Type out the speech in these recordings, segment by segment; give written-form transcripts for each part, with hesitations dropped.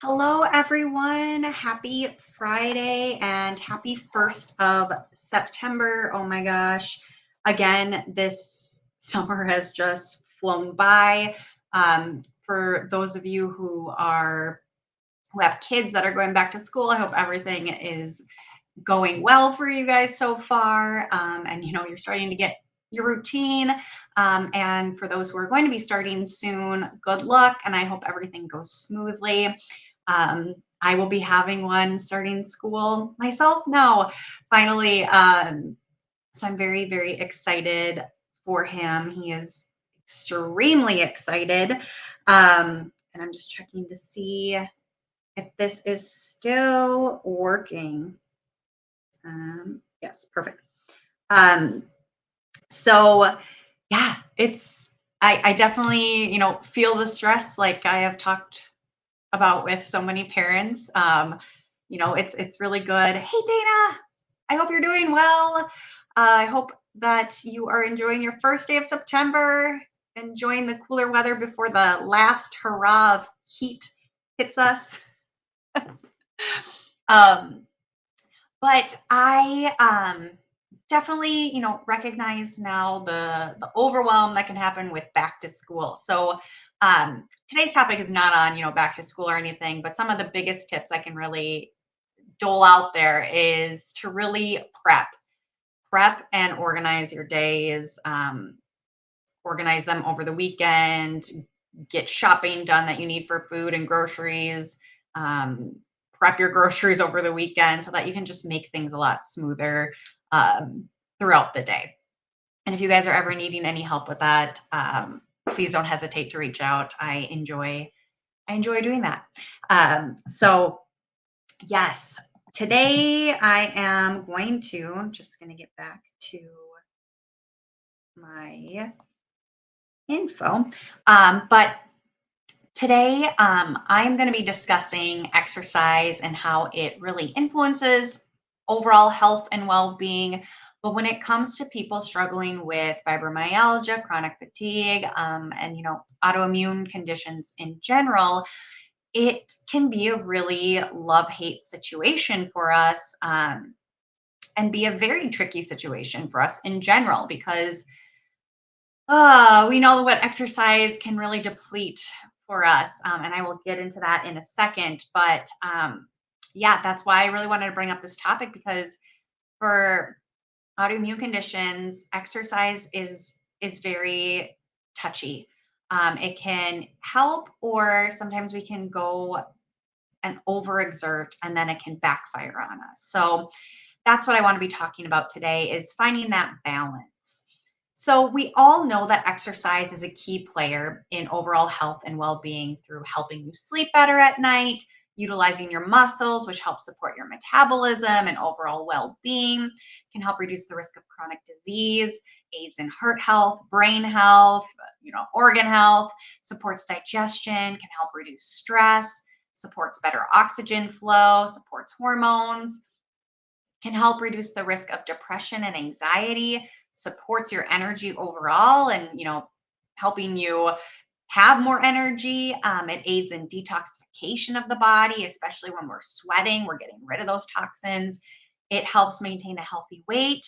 Hello, everyone. Happy Friday and happy 1st of September. Oh my gosh. Again, this summer has just flown by. For those of you who have kids that are going back to school, I hope everything is going well for you guys so far. And you're starting to get your routine. And for those who are going to be starting soon, good luck. And I hope everything goes smoothly. I will be having one starting school myself now, finally. So I'm very, very excited for him. He is extremely excited. And I'm just checking to see if this is still working. Yes, perfect. Um, so yeah, I definitely, feel the stress like I have talked about with so many parents. It's really good. Hey Dana, I hope you're doing well. I hope that you are enjoying your first day of September, enjoying the cooler weather before the last hurrah of heat hits us. um, but I definitely, recognize now the overwhelm that can happen with back to school. So today's topic is not on, back to school or anything, but some of the biggest tips I can really dole out there is to really prep and organize your days, organize them over the weekend, get shopping done that you need for food and groceries, um, prep your groceries over the weekend so that you can just make things a lot smoother throughout the day. And if you guys are ever needing any help with that, please don't hesitate to reach out. I enjoy doing that. So yes, today I am I'm just going to get back to my info. But today I'm going to be discussing exercise and how it really influences overall health and well-being. But when it comes to people struggling with fibromyalgia, chronic fatigue, and autoimmune conditions in general, it can be a really love-hate situation for us, and be a very tricky situation for us in general because we know what exercise can really deplete for us. And I will get into that in a second. But yeah, that's why I really wanted to bring up this topic because for autoimmune conditions, exercise is very touchy. It can help, or sometimes we can go and overexert, and then it can backfire on us. So that's what I want to be talking about today is finding that balance. So we all know that exercise is a key player in overall health and well-being through helping you sleep better at night, utilizing your muscles, which helps support your metabolism and overall well-being, can help reduce the risk of chronic disease, aids in heart health, brain health, organ health, supports digestion, can help reduce stress, supports better oxygen flow, supports hormones, can help reduce the risk of depression and anxiety, supports your energy overall, and helping you have more energy. It aids in detoxification of the body, especially when we're sweating, we're getting rid of those toxins. It helps maintain a healthy weight,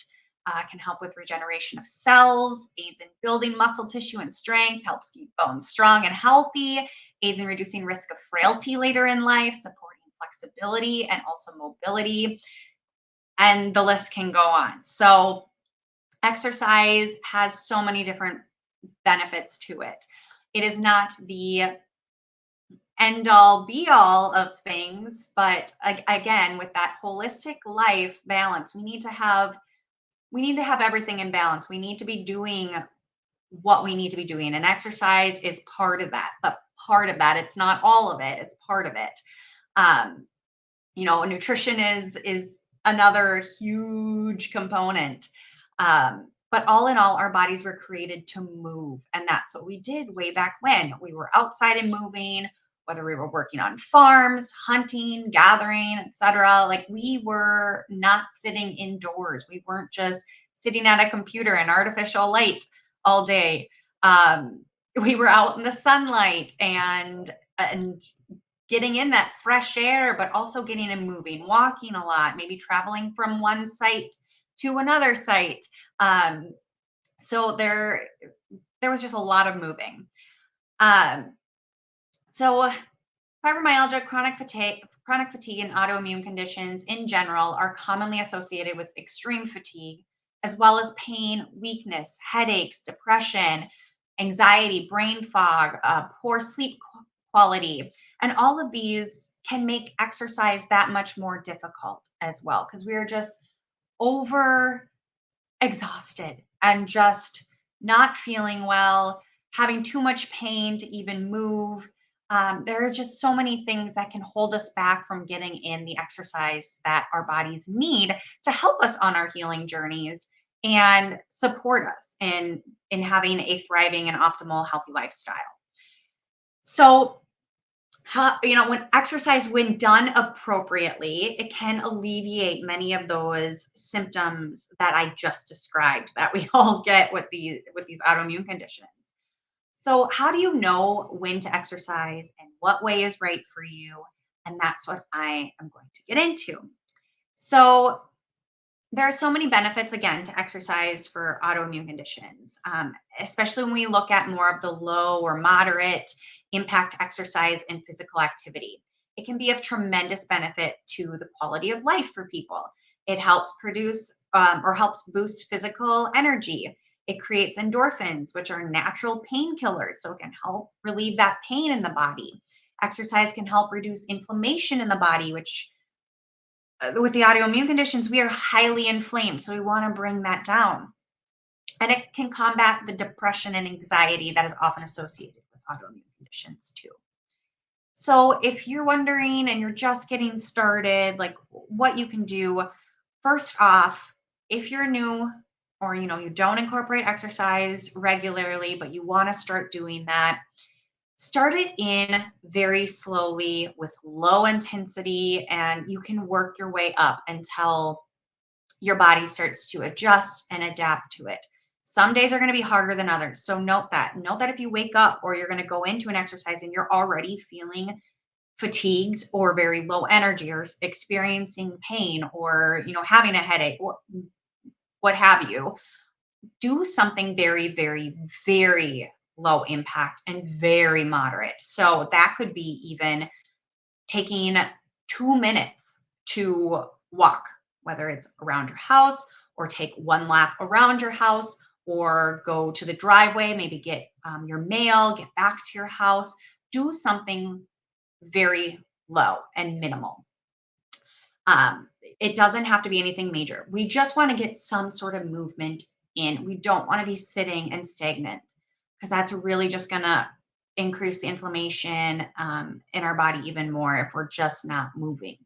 can help with regeneration of cells, aids in building muscle tissue and strength, helps keep bones strong and healthy, aids in reducing risk of frailty later in life, supporting flexibility and also mobility, and the list can go on. So, exercise has so many different benefits to it. It is not the end all be all of things, but again, with that holistic life balance, we need to have everything in balance. We need to be doing what we need to be doing, and exercise is part of that. But part of that, it's not all of it. It's part of it. Um, Nutrition is another huge component. But all in all, our bodies were created to move, and that's what we did way back when. We were outside and moving, whether we were working on farms, hunting, gathering, etc. Like, we were not sitting indoors. We weren't just sitting at a computer in artificial light all day. We were out in the sunlight and getting in that fresh air, but also getting and moving, walking a lot, maybe traveling from one site to another site. Um, so there was just a lot of moving. Um, so fibromyalgia, chronic fatigue, and autoimmune conditions in general are commonly associated with extreme fatigue, as well as pain, weakness, headaches, depression, anxiety, brain fog, poor sleep quality. And all of these can make exercise that much more difficult as well, because we are just over exhausted and just not feeling well, having too much pain to even move. There are just so many things that can hold us back from getting in the exercise that our bodies need to help us on our healing journeys and support us in having a thriving and optimal healthy lifestyle. So, when exercise, when done appropriately, it can alleviate many of those symptoms that I just described that we all get with these autoimmune conditions. So, how do you know when to exercise and what way is right for you? And that's what I am going to get into. So, there are so many benefits again to exercise for autoimmune conditions, especially when we look at more of the low or moderate impact exercise and physical activity. It can be of tremendous benefit to the quality of life for people. It helps produce or helps boost physical energy. It creates endorphins, which are natural painkillers, so it can help relieve that pain in the body. Exercise can help reduce inflammation in the body, which with the autoimmune conditions, we are highly inflamed. So we want to bring that down. And it can combat the depression and anxiety that is often associated with autoimmune conditions too. So if you're wondering and you're just getting started, like what you can do, first off, if you're new or you don't incorporate exercise regularly, but you want to start doing that, start it in very slowly with low intensity, and you can work your way up until your body starts to adjust and adapt to it. Some days are going to be harder than others. So note that. Note that if you wake up or you're going to go into an exercise and you're already feeling fatigued or very low energy or experiencing pain or having a headache, what have you, do something very, very, very low impact and very moderate. So that could be even taking 2 minutes to walk, whether it's around your house or take one lap around your house or go to the driveway, maybe get your mail, get back to your house. Do something very low and minimal. It doesn't have to be anything major. We just want to get some sort of movement in. We don't want to be sitting and stagnant because that's really just going to increase the inflammation in our body even more if we're just not moving.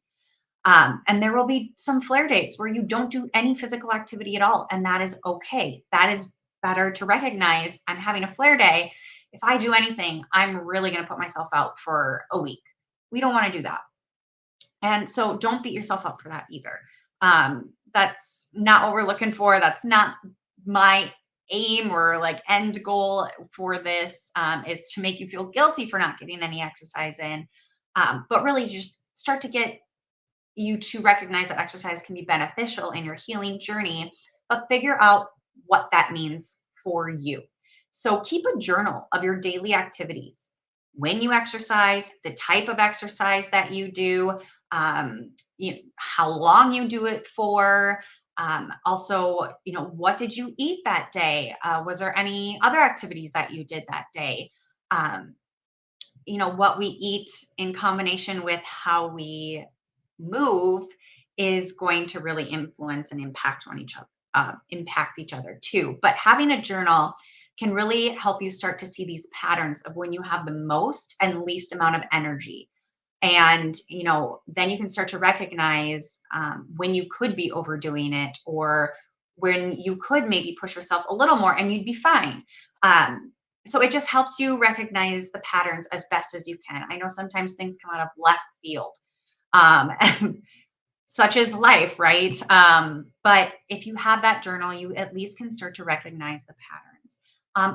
And there will be some flare days where you don't do any physical activity at all, and that is okay. That is better to recognize. I'm having a flare day. If I do anything, I'm really going to put myself out for a week. We don't want to do that. And so don't beat yourself up for that either. That's not what we're looking for. That's not my aim or like end goal for this, is to make you feel guilty for not getting any exercise in. But really just start to get you to recognize that exercise can be beneficial in your healing journey, but figure out what that means for you. So keep a journal of your daily activities, when you exercise, the type of exercise that you do, how long you do it for. Also, what did you eat that day? Was there any other activities that you did that day? Um, what we eat in combination with how we move is going to really influence and impact each other too. But having a journal can really help you start to see these patterns of when you have the most and least amount of energy. And then you can start to recognize when you could be overdoing it, or when you could maybe push yourself a little more and you'd be fine. So it just helps you recognize the patterns as best as you can. I know sometimes things come out of left field, and such is life, right? But if you have that journal, you at least can start to recognize the patterns.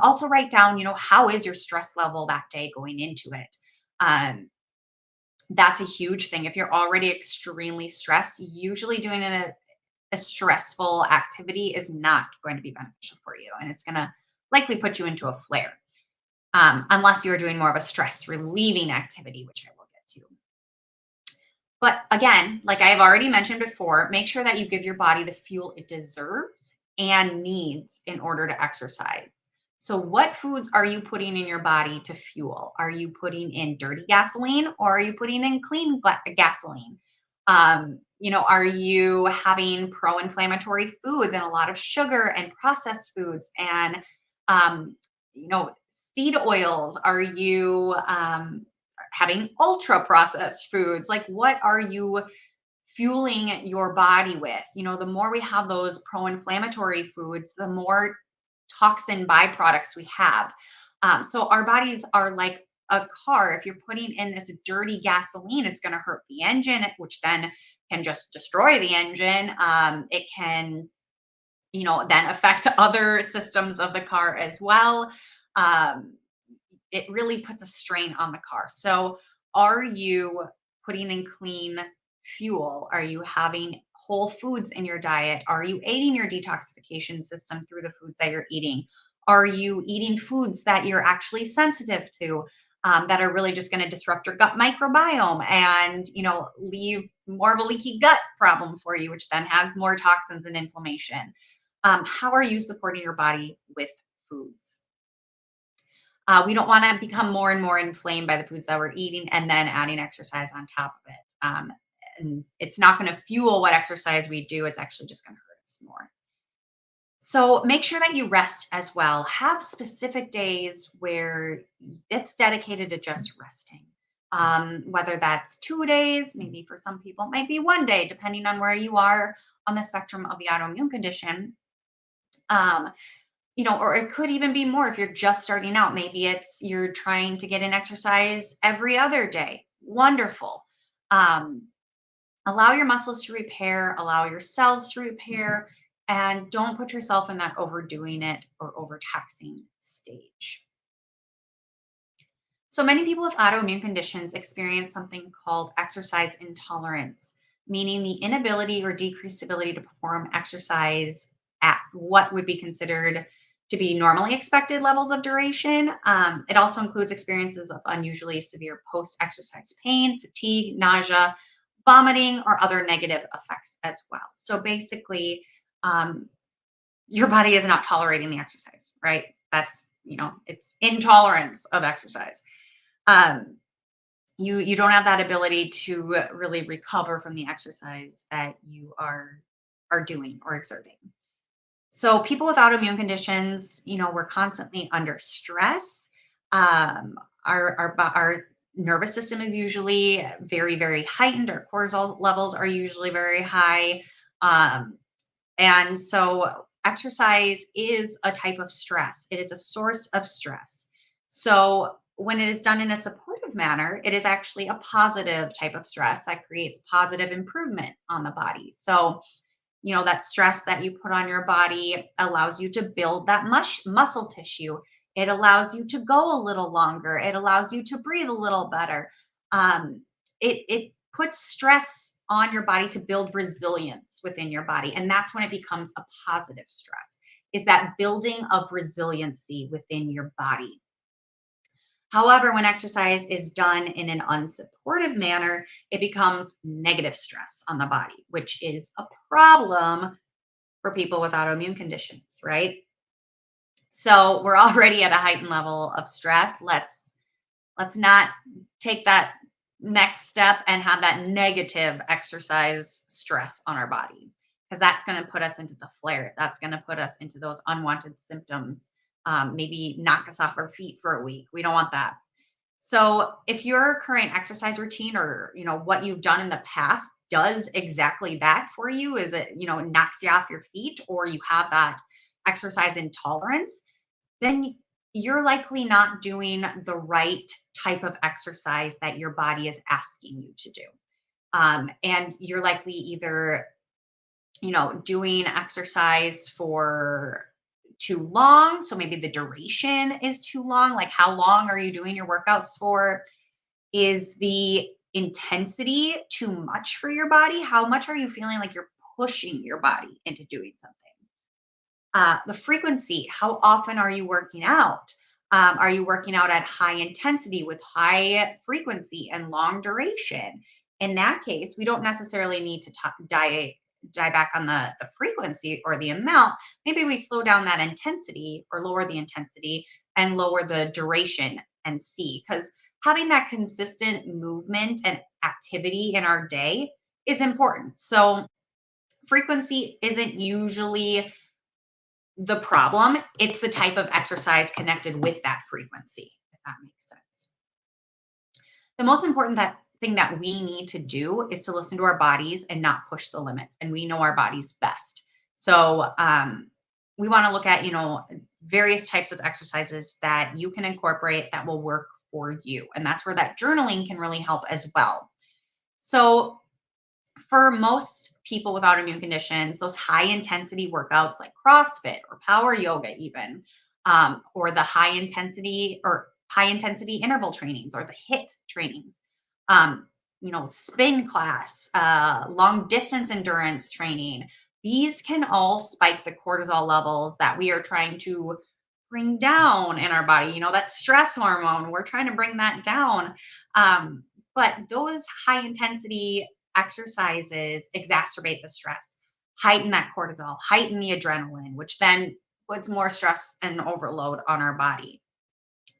Also write down, how is your stress level that day going into it? Um, That's a huge thing. If you're already extremely stressed, usually doing a stressful activity is not going to be beneficial for you. And it's going to likely put you into a flare, unless you're doing more of a stress relieving activity, which I will get to. But again, like I've already mentioned before, make sure that you give your body the fuel it deserves and needs in order to exercise. So, what foods are you putting in your body to fuel? Are you putting in dirty gasoline or are you putting in clean gasoline? Are you having pro inflammatory foods and a lot of sugar and processed foods and, um, you know, seed oils? Are you having ultra processed foods? Like, what are you fueling your body with? The more we have those pro inflammatory foods, the more toxin byproducts we have. So, our bodies are like a car. If you're putting in this dirty gasoline, it's going to hurt the engine, which then can just destroy the engine. It can, then affect other systems of the car as well. Um, it really puts a strain on the car. So, are you putting in clean fuel? Are you having whole foods in your diet? Are you aiding your detoxification system through the foods that you're eating? Are you eating foods that you're actually sensitive to? That are really just going to disrupt your gut microbiome and leave more of a leaky gut problem for you, which then has more toxins and inflammation. How are you supporting your body with foods? We don't want to become more and more inflamed by the foods that we're eating and then adding exercise on top of it. And it's not going to fuel what exercise we do. It's actually just going to hurt us more. So make sure that you rest as well. Have specific days where it's dedicated to just resting. Whether that's 2 days, maybe for some people, it might be one day, depending on where you are on the spectrum of the autoimmune condition. Um, or it could even be more if you're just starting out. Maybe it's you're trying to get an exercise every other day. Wonderful. Um, Allow your muscles to repair, allow your cells to repair, and don't put yourself in that overdoing it or overtaxing stage. So many people with autoimmune conditions experience something called exercise intolerance, meaning the inability or decreased ability to perform exercise at what would be considered to be normally expected levels of duration. It also includes experiences of unusually severe post exercise pain, fatigue, nausea, vomiting, or other negative effects as well. So basically, um, your body is not tolerating the exercise, right? That's, it's intolerance of exercise. um, you don't have that ability to really recover from the exercise that you are doing or exerting. So people with autoimmune conditions, we're constantly under stress. Our nervous system is usually very, very heightened. Our cortisol levels are usually very high. Um, and so exercise is a type of stress. It is a source of stress. So when it is done in a supportive manner, it is actually a positive type of stress that creates positive improvement on the body. So, that stress that you put on your body allows you to build that muscle tissue. It allows you to go a little longer. It allows you to breathe a little better. It puts stress on your body to build resilience within your body. And that's when it becomes a positive stress, is that building of resiliency within your body. However, when exercise is done in an unsupportive manner, it becomes negative stress on the body, which is a problem for people with autoimmune conditions, right? So we're already at a heightened level of stress. Let's not take that next step and have that negative exercise stress on our body, because that's going to put us into the flare. That's going to put us into those unwanted symptoms. Maybe knock us off our feet for a week. We don't want that. So if your current exercise routine or what you've done in the past does exactly that for you, is it knocks you off your feet, or you have that exercise intolerance, then you're likely not doing the right type of exercise that your body is asking you to do. And you're likely either doing exercise for too long. So maybe the duration is too long. Like, how long are you doing your workouts for? Is the intensity too much for your body? How much are you feeling like you're pushing your body into doing something? The frequency, how often are you working out? Are you working out at high intensity with high frequency and long duration? In that case, we don't necessarily need to die back on the frequency or the amount. Maybe we slow down that intensity or lower the intensity and lower the duration and see. Because having that consistent movement and activity in our day is important. So, frequency isn't usually the problem. It's the type of exercise connected with that frequency, if that makes sense. The most important thing that we need to do is to listen to our bodies and not push the limits. And we know our bodies best. So we want to look at, various types of exercises that you can incorporate that will work for you. And that's where that journaling can really help as well. So for most people with autoimmune conditions, those high intensity workouts like CrossFit or power yoga, even, or the high intensity interval trainings or the HIIT trainings, spin class, long distance endurance training, these can all spike the cortisol levels that we are trying to bring down in our body. That stress hormone, we're trying to bring that down. But those high intensity exercises exacerbate the stress, heighten that cortisol, heighten the adrenaline, which then puts more stress and overload on our body.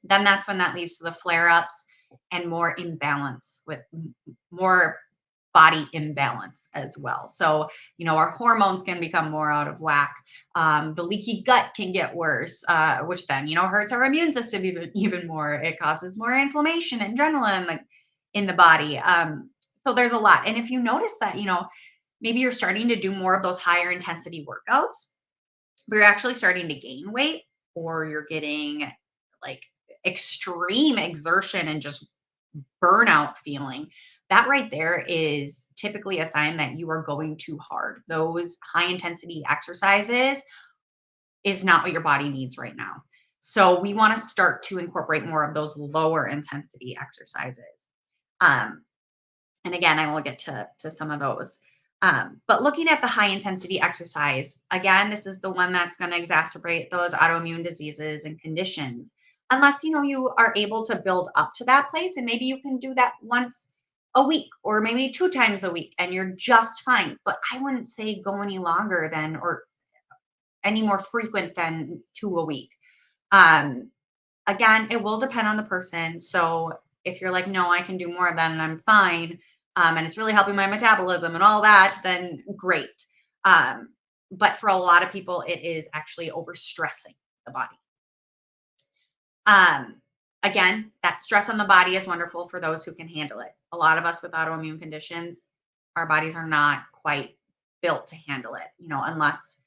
Then that's when that leads to the flare ups and more imbalance with more body imbalance as well. So, our hormones can become more out of whack. The leaky gut can get worse, which then, hurts our immune system even more. It causes more inflammation and adrenaline like in the body. So there's a lot. And if you notice that, maybe you're starting to do more of those higher intensity workouts, but you're actually starting to gain weight, or you're getting like extreme exertion and just burnout feeling, that right there is typically a sign that you are going too hard. Those high intensity exercises is not what your body needs right now. So we want to start to incorporate more of those lower intensity exercises. Um, and again, I will get to some of those. But looking at the high intensity exercise, again, this is the one that's going to exacerbate those autoimmune diseases and conditions. Unless you are able to build up to that place, and maybe you can do that once a week or maybe 2 times a week, and you're just fine. But I wouldn't say go any longer than or any more frequent than 2 a week. Um, Again, it will depend on the person. So if you're like, no, I can do more of that and I'm fine, and it's really helping my metabolism and all that, then great. But for a lot of people, it is actually overstressing the body. Um, Again, that stress on the body is wonderful for those who can handle it. A lot of us with autoimmune conditions, our bodies are not quite built to handle it, unless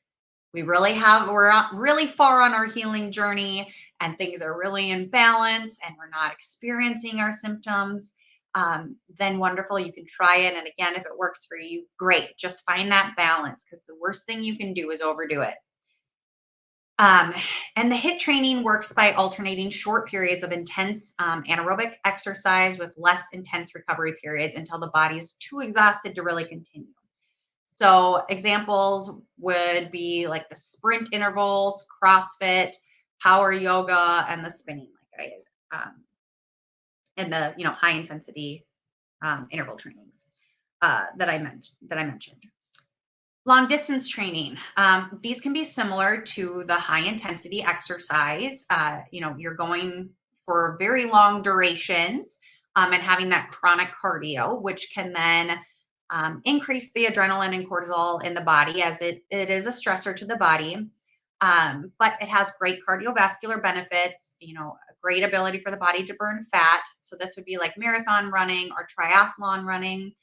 we're really far on our healing journey and things are really in balance and we're not experiencing our symptoms. Then wonderful, you can try it. And again, if it works for you, great. Just find that balance, because the worst thing you can do is overdo it. Um, and the HIIT training works by alternating short periods of intense anaerobic exercise with less intense recovery periods until the body is too exhausted to really continue. So examples would be like the sprint intervals, CrossFit, power yoga, and the spinning, like and the high intensity interval trainings that I mentioned. Long distance training. These can be similar to the high intensity exercise. You're going for very long durations and having that chronic cardio, which can then increase the adrenaline and cortisol in the body, as it is a stressor to the body. But it has great cardiovascular benefits, a great ability for the body to burn fat. So this would be like marathon running or triathlon running.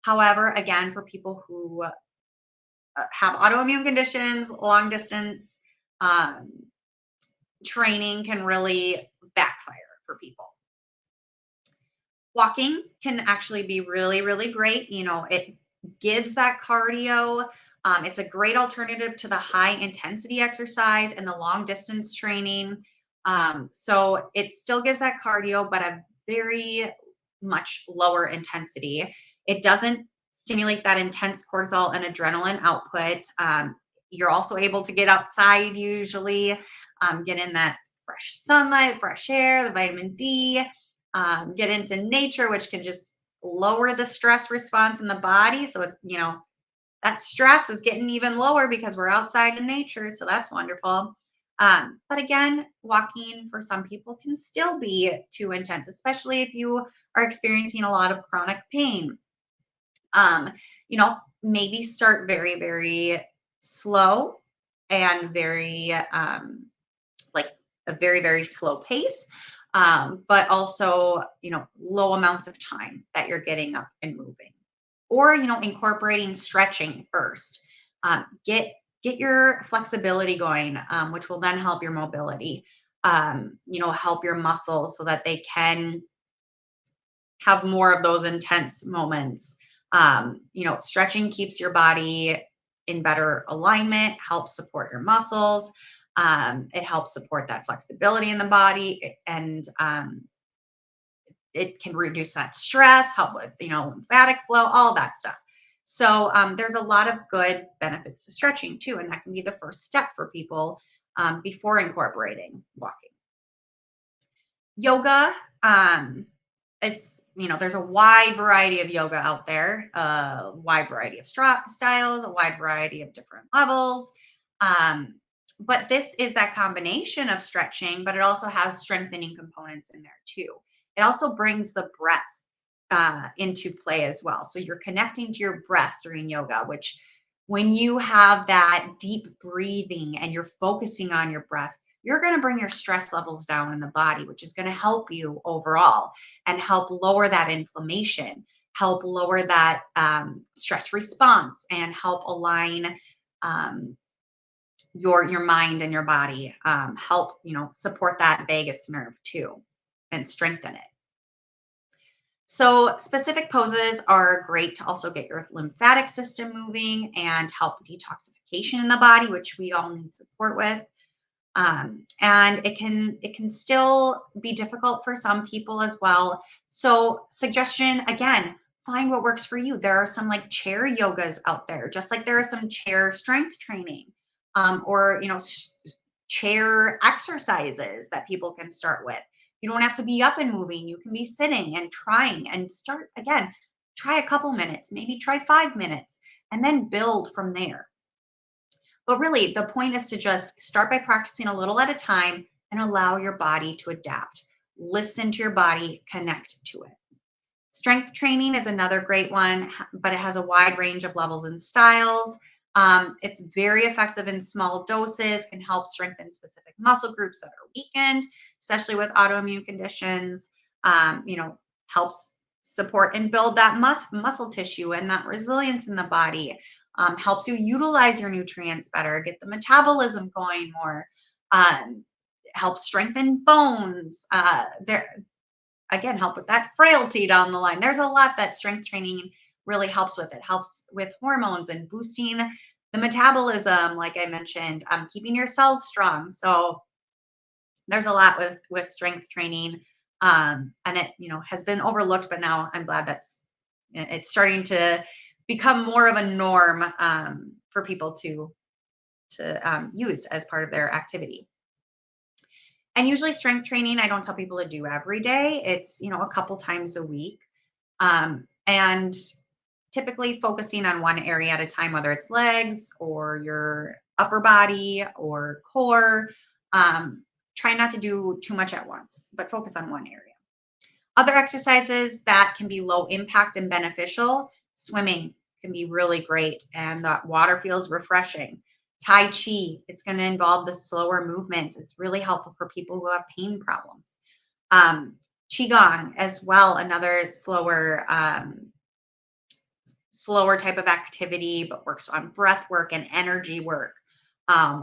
However, again, for people who have autoimmune conditions, long distance training can really backfire for people. Walking can actually be really, really great. It gives that cardio. It's a great alternative to the high intensity exercise and the long distance training. So it still gives that cardio, but a very much lower intensity. It doesn't stimulate that intense cortisol and adrenaline output. You're also able to get outside usually, get in that fresh sunlight, fresh air, the vitamin D, get into nature, which can just lower the stress response in the body. So, that stress is getting even lower because we're outside in nature. So that's wonderful. But again, walking for some people can still be too intense, especially if you are experiencing a lot of chronic pain. Um, Maybe start very, very slow and very, like a very, very slow pace. But also, low amounts of time that you're getting up and moving, or incorporating stretching first. Get your flexibility going, which will then help your mobility. Help your muscles so that they can have more of those intense moments. Stretching keeps your body in better alignment, helps support your muscles. It helps support that flexibility in the body, and it can reduce that stress, help with lymphatic flow, all that stuff. So there's a lot of good benefits to stretching too, and that can be the first step for people before incorporating walking. Yoga, it's there's a wide variety of yoga out there, a wide variety of styles, a wide variety of different levels. Um, but this is that combination of stretching, but it also has strengthening components in there too. It also brings the breath into play as well. So you're connecting to your breath during yoga, which when you have that deep breathing and you're focusing on your breath, you're going to bring your stress levels down in the body, which is going to help you overall and help lower that inflammation, help lower that stress response, and help align um, your mind and your body. Help support that vagus nerve too, and strengthen it. So specific poses are great to also get your lymphatic system moving and help detoxification in the body, which we all need support with. And it can still be difficult for some people as well. So suggestion again, find what works for you. There are some like chair yogas out there, just like there are some chair strength training, or chair exercises that people can start with. You don't have to be up and moving. You can be sitting and trying and start again. Try a couple minutes, maybe try 5 minutes, and then build from there. But really, the point is to just start by practicing a little at a time and allow your body to adapt. Listen to your body, connect to it. Strength training is another great one, but it has a wide range of levels and styles. It's very effective in small doses, can help strengthen specific muscle groups that are weakened, especially with autoimmune conditions. Helps support and build that muscle tissue and that resilience in the body. Helps you utilize your nutrients better, get the metabolism going more. Um, Helps strengthen bones. There again, help with that frailty down the line. There's a lot that strength training really helps with. It helps with hormones and boosting the metabolism, like I mentioned, keeping your cells strong. So there's a lot with strength training, and it has been overlooked, but now I'm glad it's starting to become more of a norm for people to use as part of their activity. And usually strength training, I don't tell people to do every day. It's, a couple times a week. And typically focusing on one area at a time, whether it's legs or your upper body or core. Try not to do too much at once, but focus on one area. Other exercises that can be low impact and beneficial, swimming can be really great, and the water feels refreshing. Tai Chi, it's going to involve the slower movements. It's really helpful for people who have pain problems. Qigong as well, another slower type of activity, but works on breath work and energy work,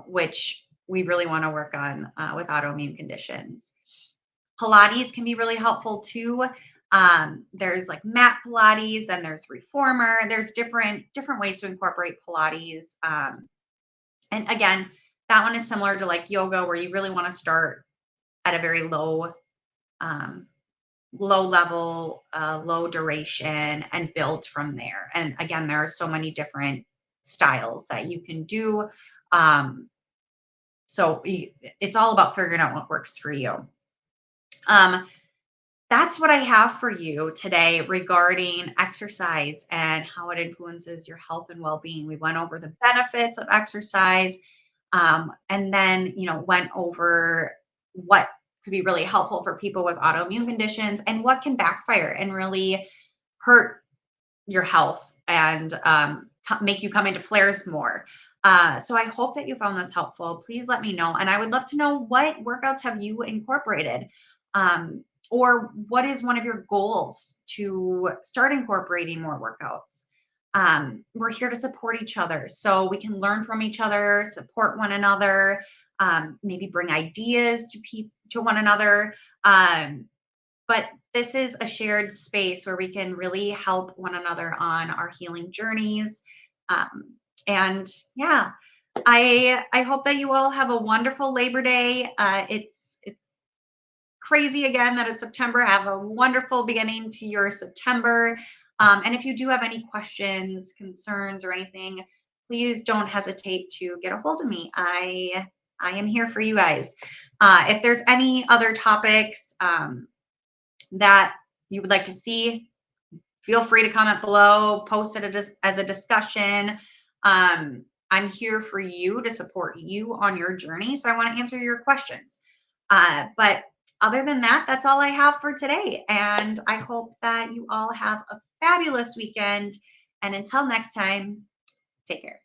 which we really want to work on with autoimmune conditions. Pilates can be really helpful too. There's like mat Pilates, and there's reformer. There's different ways to incorporate Pilates. And again, that one is similar to like yoga, where you really want to start at a very low low level, low duration, and build from there. And again, there are so many different styles that you can do. Um, it's all about figuring out what works for you. Um, that's what I have for you today regarding exercise and how it influences your health and well-being. We went over the benefits of exercise, and then went over what could be really helpful for people with autoimmune conditions and what can backfire and really hurt your health and make you come into flares more. So I hope that you found this helpful. Please let me know. And I would love to know, what workouts have you incorporated? Or what is one of your goals to start incorporating more workouts? We're here to support each other so we can learn from each other, support one another, maybe bring ideas to one another. But this is a shared space where we can really help one another on our healing journeys. And yeah, I hope that you all have a wonderful Labor Day. It's crazy again that it's September. Have a wonderful beginning to your September. And if you do have any questions, concerns, or anything, please don't hesitate to get a hold of me. I am here for you guys. If there's any other topics, that you would like to see, feel free to comment below, post it as a discussion. I'm here for you to support you on your journey. So I want to answer your questions. But other than that, that's all I have for today. And I hope that you all have a fabulous weekend. And until next time, take care.